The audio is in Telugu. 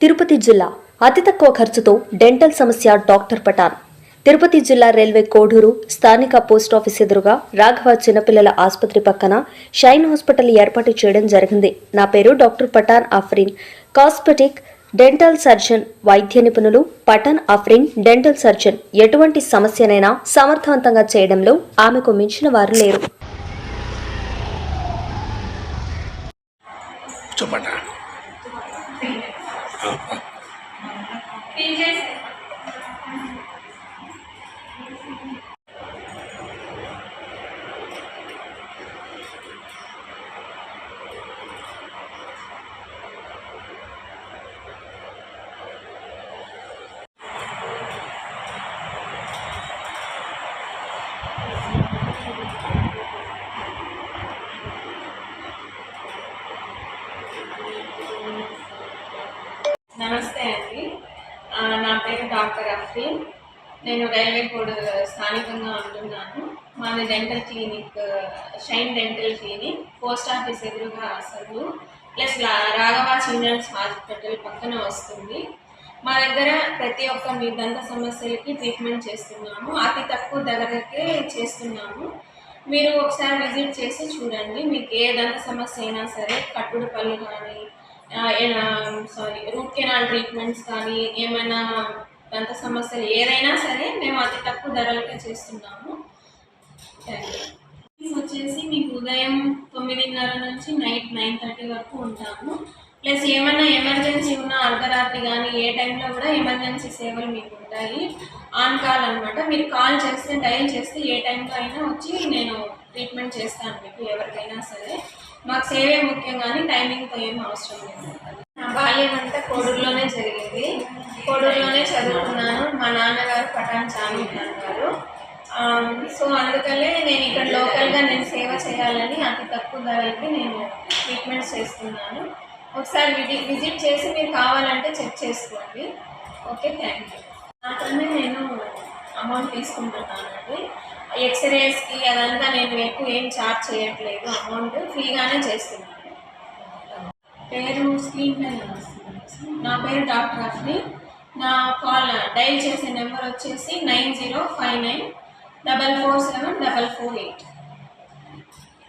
తిరుపతి జిల్లా అతి తక్కువ ఖర్చుతో డెంటల్ సమస్య డాక్టర్ పఠాన్. తిరుపతి జిల్లా రైల్వే కోడూరు స్థానిక పోస్టాఫీస్ ఎదురుగా రాఘవ చిన్నపిల్లల ఆసుపత్రి పక్కన షైన్ హాస్పిటల్ ఏర్పాటు చేయడం జరిగింది. నా పేరు doctor Pathan Afrin, cosmetic dental surgeon. వైద్య నిపుణులు పఠాన్ ఆఫ్రిన్ డెంటల్ సర్జన్. ఎటువంటి సమస్యనైనా సమర్థవంతంగా చేయడంలో ఆమెకు మించిన వారు లేరు. నమస్తే అండి. నా పేరు డాక్టర్ అఫ్రీన్. నేను రైల్వే కోడ్ స్థానికంగా ఉంటున్నాను. మాది dental clinic, shine dental clinic, post office ఎదురుగా అసలు ప్లస్ రాఘవ చిల్డ్రన్స్ హాస్పిటల్ పక్కన వస్తుంది. మా దగ్గర ప్రతి ఒక్క మీ దంత సమస్యలకి ట్రీట్మెంట్ చేస్తున్నాము. అతి తక్కువ ధరకే చేస్తున్నాము. మీరు ఒకసారి విజిట్ చేసి చూడండి. మీకు ఏ దంత సమస్య అయినా సరే, కట్టుడు పళ్ళు కానీ, రూట్ కెనాల్ ట్రీట్మెంట్స్ కానీ, ఏమైనా దంత సమస్యలు ఏదైనా సరే మేము అతి తక్కువ ధరలకే చేస్తున్నాము. వచ్చేసి మీకు ఉదయం 9:30 నుంచి నైట్ 9:30 వరకు ఉంటాము. ప్లస్ ఏమైనా ఎమర్జెన్సీ ఉన్న అర్ధరాత్రి కానీ ఏ టైంలో కూడా ఎమర్జెన్సీ సేవలు మీకు ఉంటాయి. ఆన్ కాల్ అనమాట. మీరు కాల్ చేస్తే, డైల్ చేస్తే ఏ టైంలో అయినా వచ్చి నేను ట్రీట్మెంట్ చేస్తాను మీకు ఎవరికైనా సరే. మాకు సేవే ముఖ్యం కానీ టైమింగ్తో ఏం అవసరం లేదు. నా బాల్యం అంతా కోడూరులోనే జరిగింది. కోడూరులోనే చదువుకున్నాను. మా నాన్నగారు పఠాన్ చామిఖాన్ గారు. సో అందుకనే నేను ఇక్కడ లోకల్గా నేను సేవ చేయాలని అతి తక్కువ ధరలకి నేను ట్రీట్మెంట్స్ చేస్తున్నాను. ఒకసారి విజిట్ చేసి మీరు కావాలంటే చెక్ చేసుకోండి. Okay, thank you. నాకన్నా నేను అమౌంట్ తీసుకుంటున్నానండి. ఎక్స్రేస్కి అదంతా నేను ఎక్కువ ఏం ఛార్జ్ చేయట్లేదు. అమౌంట్ ఫ్రీగానే చేస్తున్నాను. పేరు స్క్రీన్ పైన వస్తుంది. నా పేరు డాక్టర్ అఫ్రీన్. నా కాల్ డైల్ చేసే నెంబర్ వచ్చేసి 9059 447 448.